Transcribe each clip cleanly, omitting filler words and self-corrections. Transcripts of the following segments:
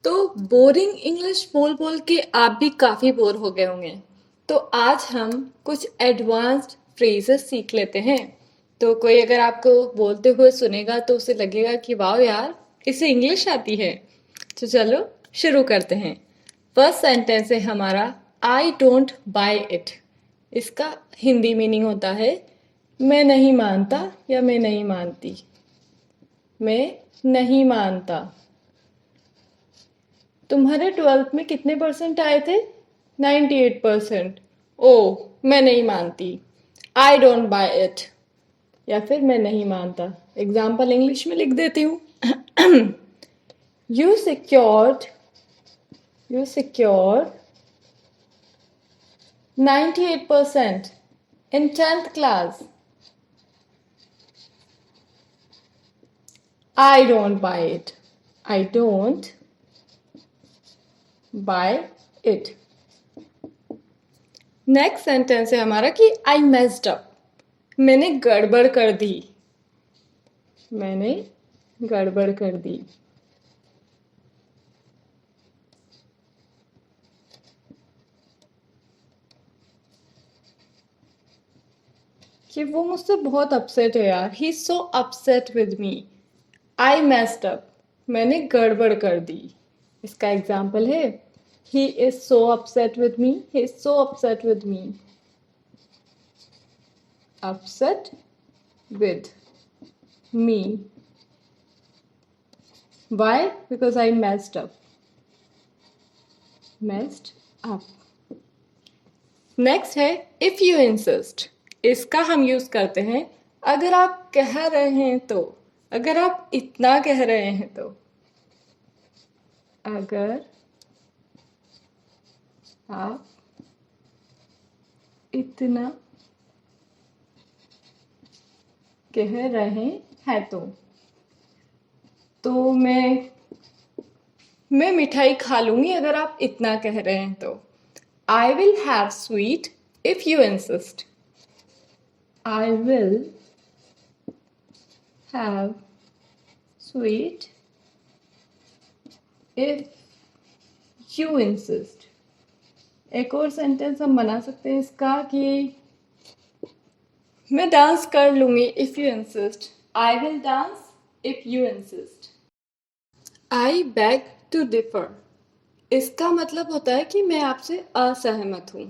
तो boring English बोल बोल के आप भी काफ़ी बोर हो गए होंगे। तो आज हम कुछ एडवांस्ड फ्रेजेस सीख लेते हैं। तो कोई अगर आपको बोलते हुए सुनेगा तो उसे लगेगा कि वाह यार, इसे इंग्लिश आती है। तो चलो शुरू करते हैं। फर्स्ट सेंटेंस है हमारा, आई डोंट बाय इट। इसका हिंदी मीनिंग होता है मैं नहीं मानता या मैं नहीं मानती। मैं नहीं मानता। तुम्हारे 12th में कितने परसेंट आए थे? 98%। ओ, मैं नहीं मानती। I don't buy it. या फिर मैं नहीं मानता। एग्जाम्पल इंग्लिश में लिख देती हूँ। You secured you secured 98% in 10th class. I don't buy it. I don't buy it. Next sentence है हमारा कि आई मेस्ड अप। मैंने गड़बड़ कर दी। मैंने गड़बड़ कर दी। कि वो मुझसे बहुत अपसेट है यार। He is so upset with me. I messed up. मैंने गड़बड़ कर दी। इसका एग्जाम्पल है he is so upset with me. He is so upset with me. Upset with me. Why? Because I messed up. Messed up. Next है if you insist. इसका हम use करते हैं अगर आप कह रहे हैं तो। अगर आप इतना कह रहे हैं तो। अगर आप इतना कह रहे हैं तो मैं मिठाई खा लूंगी अगर आप इतना कह रहे हैं तो। I will have sweet if you insist. I will have sweet if you insist. एक और सेंटेंस हम बना सकते हैं इसका कि मैं डांस कर लूंगी if you insist. I will dance if you insist. I beg to differ. इसका मतलब होता है कि मैं आपसे असहमत हूं।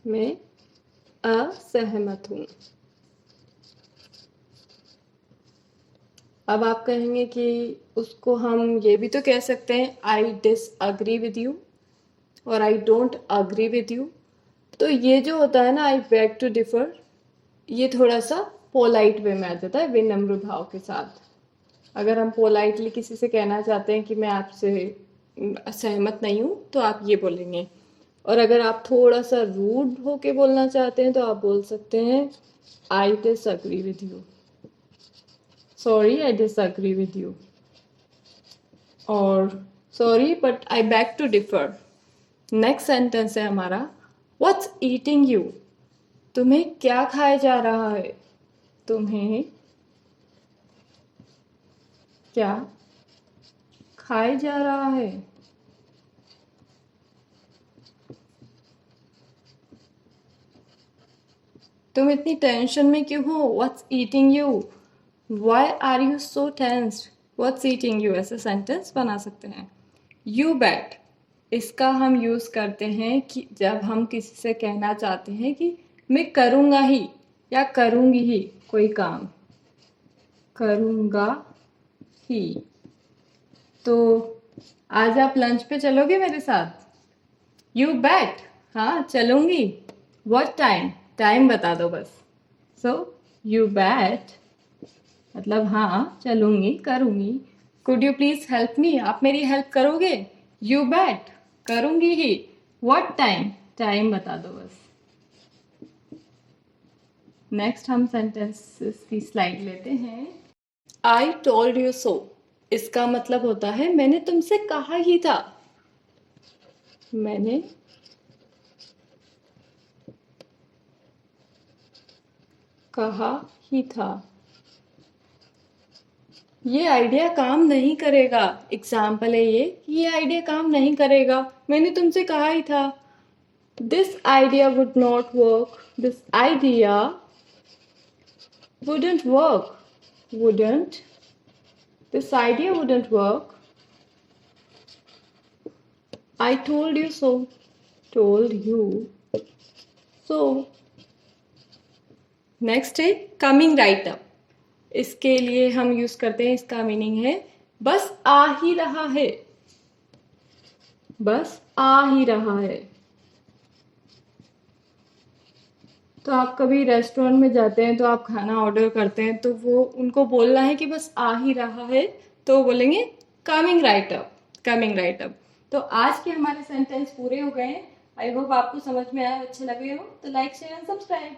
मैं असहमत हूं। अब आप कहेंगे कि उसको हम ये भी तो कह सकते हैं आई डिसअग्री विद यू और I don't agree with you. तो ये जो होता है ना आई बैग टू डिफर, ये थोड़ा सा पोलाइट वे में आ जाता है, विनम्र भाव के साथ। अगर हम पोलाइटली किसी से कहना चाहते हैं कि मैं आपसे सहमत नहीं हूँ तो आप ये बोलेंगे। और अगर आप थोड़ा सा रूड होके बोलना चाहते हैं तो आप बोल सकते हैं I disagree with you. Sorry, I disagree with you. और sorry but I beg to differ. Next sentence है हमारा व्हाट्स ईटिंग यू। तुम्हें क्या खाया जा रहा है? तुम्हें क्या खाया जा रहा है? तुम इतनी टेंशन में क्यों हो? What's eating you? Why are you so tensed? What's eating you? ऐसे सेंटेंस बना सकते हैं। You bet. इसका हम यूज करते हैं कि जब हम किसी से कहना चाहते हैं कि मैं करूँगा ही या करूँगी ही कोई काम। करूँगा ही। तो आज आप लंच पे चलोगे मेरे साथ? You bat. हाँ चलूंगी। What time? टाइम बता दो बस। सो यू बैट मतलब हाँ चलूंगी, करूंगी। Could you please help me? आप मेरी हेल्प करोगे? You bat. करूंगी ही। What time? टाइम बता दो बस। नेक्स्ट हम सेंटेंसेस की स्लाइड लेते हैं। I told you so. इसका मतलब होता है मैंने तुमसे कहा ही था। मैंने कहा ही था। ये आइडिया काम नहीं करेगा। एग्जाम्पल है ये आइडिया काम नहीं करेगा, मैंने तुमसे कहा ही था। This idea would not work, this idea wouldn't work, wouldn't, this idea wouldn't work. I told you so, told you so. Next है कमिंग राइट अप। इसके लिए हम यूज करते हैं, इसका मीनिंग है बस आ ही रहा है, बस आ ही रहा है। तो आप कभी रेस्टोरेंट में जाते हैं तो आप खाना ऑर्डर करते हैं, तो वो उनको बोलना है कि बस आ ही रहा है, तो वो बोलेंगे coming right up, coming right up. तो आज के हमारे सेंटेंस पूरे हो गए हैं। आई होप आपको समझ में आया, अच्छे लगे हो तो लाइक शेयर एंड सब्सक्राइब।